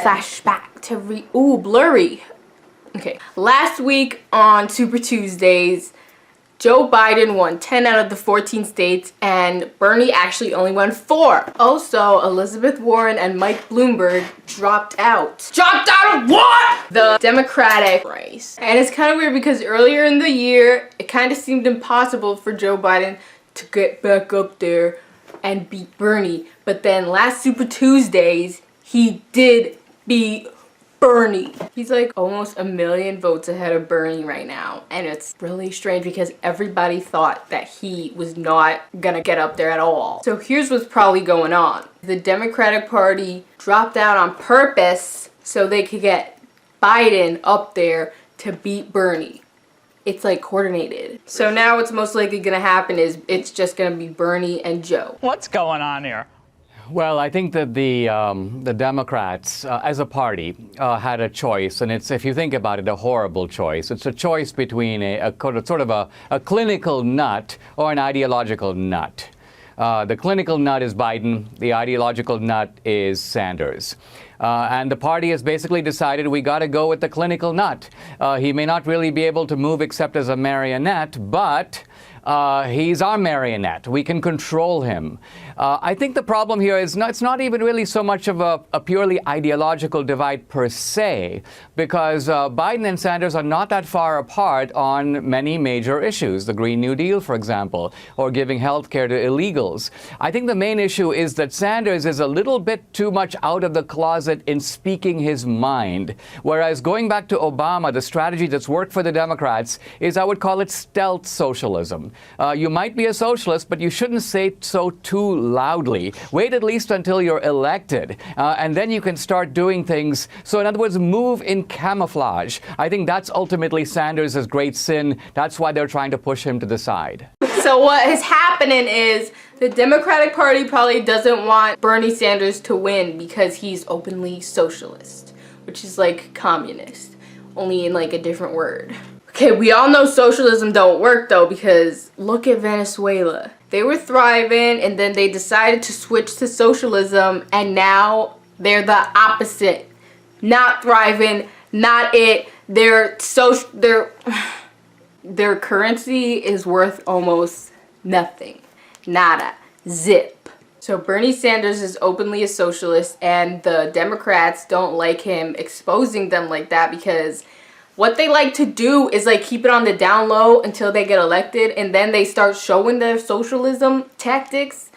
Flashback to blurry. Okay. Last week on Super Tuesdays, Joe Biden won 10 out of the 14 states, and Bernie actually only won 4. Also, Elizabeth Warren and Mike Bloomberg dropped out. Dropped out of what? The Democratic race. And it's kind of weird because earlier in the year, it kind of seemed impossible for Joe Biden to get back up there and beat Bernie. But then last Super Tuesdays, he did beat Bernie. He's like almost 1 million votes ahead of Bernie right now. And it's really strange because everybody thought that he was not gonna get up there at all. So here's what's probably going on. The Democratic Party dropped out on purpose so they could get Biden up there to beat Bernie. It's like coordinated. So now what's most likely gonna happen is it's just gonna be Bernie and Joe. What's going on here? Well, I think that the Democrats, as a party, had a choice, and it's, if you think about it, a horrible choice. It's a choice between a sort of a clinical nut or an ideological nut. The clinical nut is Biden. The ideological nut is Sanders. And the party has basically decided we got to go with the clinical nut. He may not really be able to move except as a marionette, but he's our marionette. We can control him. I think the problem here is it's not even really so much of a purely ideological divide per se, because Biden and Sanders are not that far apart on many major issues. The Green New Deal, for example, or giving health care to illegals. I think the main issue is that Sanders is a little bit too much out of the closet in speaking his mind. Whereas going back to Obama, the strategy that's worked for the Democrats is, I would call it stealth socialism. You might be a socialist, but you shouldn't say so too loudly. Wait at least until you're elected, and then you can start doing things. So in other words, move in camouflage. I think that's ultimately Sanders' great sin. That's why they're trying to push him to the side. So what is happening is the Democratic Party probably doesn't want Bernie Sanders to win because he's openly socialist, which is like communist, only in like a different word. Okay, we all know socialism don't work though, because look at Venezuela. They were thriving and then they decided to switch to socialism, and now they're the opposite. Not thriving, not it. Their currency is worth almost nothing. Nada. Zip. So Bernie Sanders is openly a socialist, and the Democrats don't like him exposing them like that, because what they like to do is like keep it on the down low until they get elected, and then they start showing their socialism tactics.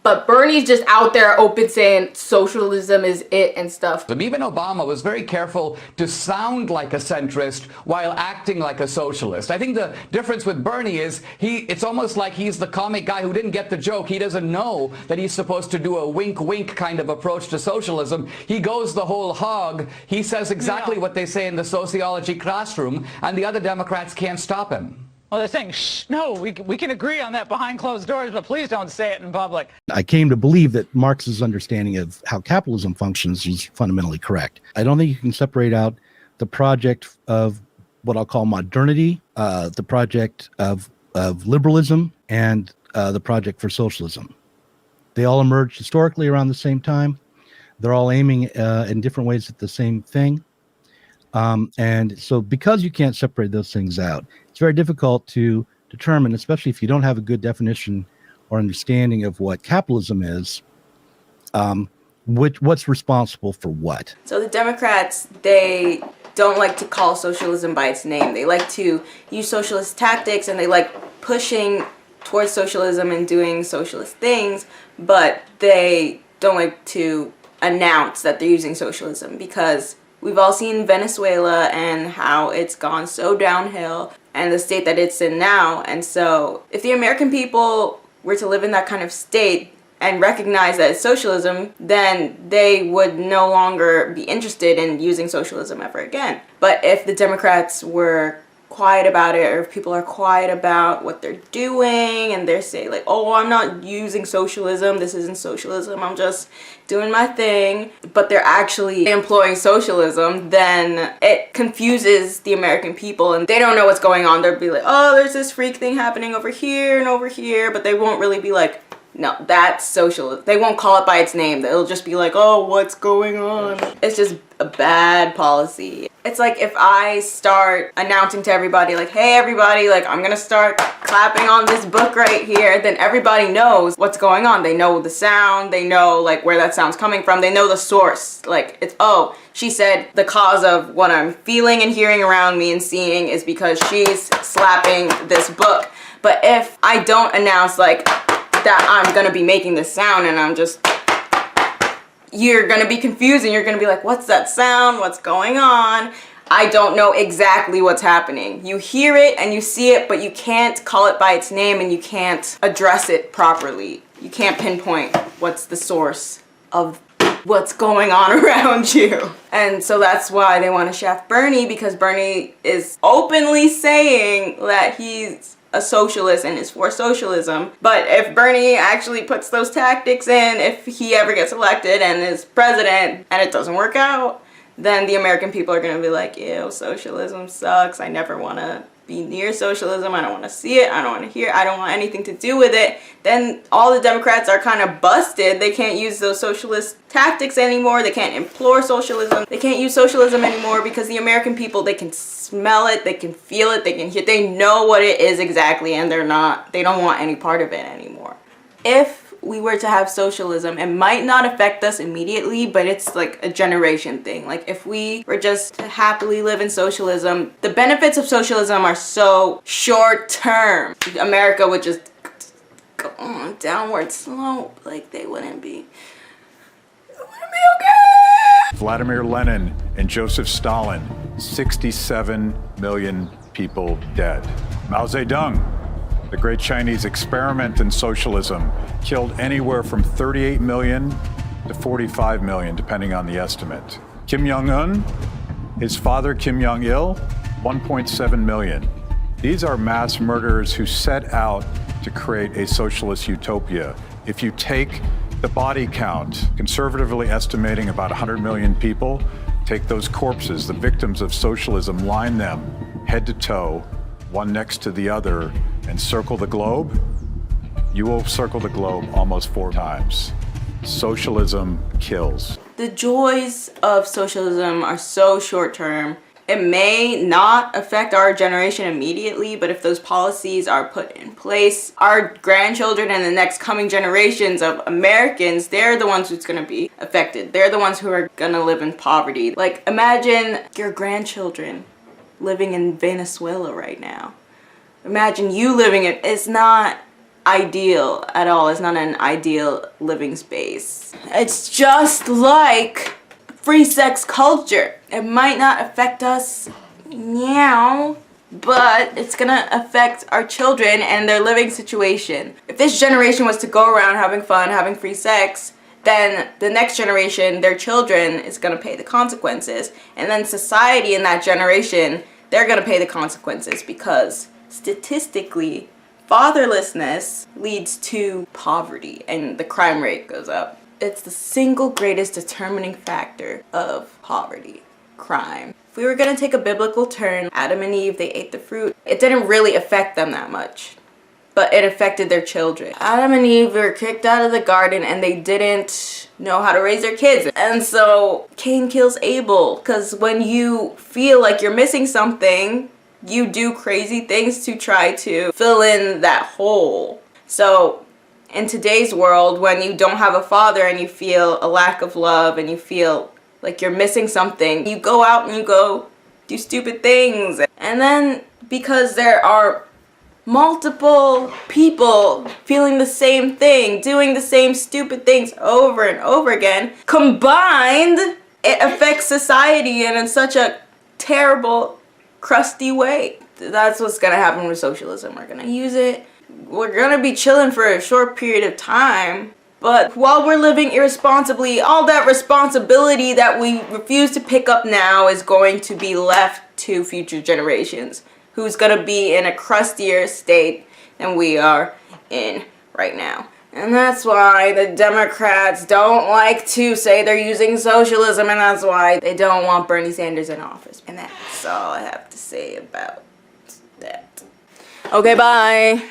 But Bernie's just out there open saying socialism is it and stuff. Even Obama was very careful to sound like a centrist while acting like a socialist. I think the difference with Bernie is it's almost like he's the comic guy who didn't get the joke. He doesn't know that he's supposed to do a wink-wink kind of approach to socialism. He goes the whole hog. He says exactly what they say in the sociology classroom, and the other Democrats can't stop him. Well, they're saying, shh, no, we can agree on that behind closed doors, but please don't say it in public. I came to believe that Marx's understanding of how capitalism functions is fundamentally correct. I don't think you can separate out the project of what I'll call modernity, the project of liberalism, and the project for socialism. They all emerged historically around the same time. They're all aiming in different ways at the same thing. And so because you can't separate those things out, it's very difficult to determine, especially if you don't have a good definition or understanding of what capitalism is, what's responsible for what. So the Democrats, they don't like to call socialism by its name. They like to use socialist tactics, and they like pushing towards socialism and doing socialist things, but they don't like to announce that they're using socialism, because we've all seen Venezuela and how it's gone so downhill and the state that it's in now. And so if the American people were to live in that kind of state and recognize that it's socialism, then they would no longer be interested in using socialism ever again. But if the Democrats were quiet about it, or if people are quiet about what they're doing and they're saying like, oh, I'm not using socialism, this isn't socialism, I'm just doing my thing, but they're actually employing socialism, then it confuses the American people and they don't know what's going on. They'll be like, oh, there's this freak thing happening over here and over here, but they won't really be like, No, that's socialism. They won't call it by its name. They'll just be like, oh, what's going on? It's just a bad policy. It's like if I start announcing to everybody, like, hey, everybody, like, I'm gonna start clapping on this book right here, then everybody knows what's going on. They know the sound, they know, like, where that sound's coming from, they know the source. Like, it's, oh, she said the cause of what I'm feeling and hearing around me and seeing is because she's slapping this book. But if I don't announce, like, that I'm gonna be making this sound and I'm just, you're gonna be confused and you're gonna be like, what's that sound? What's going on? I don't know exactly what's happening. You hear it and you see it, but you can't call it by its name and you can't address it properly. You can't pinpoint what's the source of what's going on around you. And so that's why they want to shaft Bernie, because Bernie is openly saying that he's a socialist and is for socialism. But if Bernie actually puts those tactics in, if he ever gets elected and is president and it doesn't work out, then the American people are going to be like, ew, socialism sucks. I never want to be near socialism. I don't want to see it. I don't want to hear it. I don't want anything to do with it. Then all the Democrats are kind of busted. They can't use those socialist tactics anymore. They can't implore socialism. They can't use socialism anymore because the American people, they can smell it, they can feel it, they can hear, they know what it is exactly, and they don't want any part of it anymore. If we were to have socialism, it might not affect us immediately, but it's like a generation thing. Like if we were just to happily live in socialism, the benefits of socialism are so short term. America would just go on a downward slope. Like they wouldn't be okay. Vladimir Lenin and Joseph Stalin, 67 million people dead. Mao Zedong, the great Chinese experiment in socialism, killed anywhere from 38 million to 45 million, depending on the estimate. Kim Jong-un, his father Kim Jong-il, 1.7 million. These are mass murderers who set out to create a socialist utopia. If you take the body count, conservatively estimating about 100 million people, take those corpses, the victims of socialism, line them head to toe, one next to the other, and circle the globe, you will circle the globe almost 4 times. Socialism kills. The joys of socialism are so short term. It may not affect our generation immediately, but if those policies are put in place, our grandchildren and the next coming generations of Americans, they're the ones who's gonna be affected. They're the ones who are gonna live in poverty. Like, imagine your grandchildren living in Venezuela right now. Imagine you living in, it's not ideal at all. It's not an ideal living space. It's just like free sex culture. It might not affect us now, but it's gonna affect our children and their living situation. If this generation was to go around having fun, having free sex, then the next generation, their children, is gonna pay the consequences. And then society in that generation, they're gonna pay the consequences because statistically, fatherlessness leads to poverty and the crime rate goes up. It's the single greatest determining factor of poverty, crime. If we were gonna take a biblical turn, Adam and Eve, they ate the fruit. It didn't really affect them that much, but it affected their children. Adam and Eve were kicked out of the garden and they didn't know how to raise their kids. And so Cain kills Abel, because when you feel like you're missing something, you do crazy things to try to fill in that hole. So in today's world, when you don't have a father and you feel a lack of love and you feel like you're missing something, you go out and you go do stupid things. And then because there are multiple people feeling the same thing, doing the same stupid things over and over again, combined, it affects society and in such a terrible, crusty way. That's what's gonna happen with socialism. We're gonna use it. We're gonna be chilling for a short period of time, but while we're living irresponsibly, all that responsibility that we refuse to pick up now is going to be left to future generations, who's gonna be in a crustier state than we are in right now. And that's why the Democrats don't like to say they're using socialism, and that's why they don't want Bernie Sanders in office. And that's all I have to say about that. Okay, bye.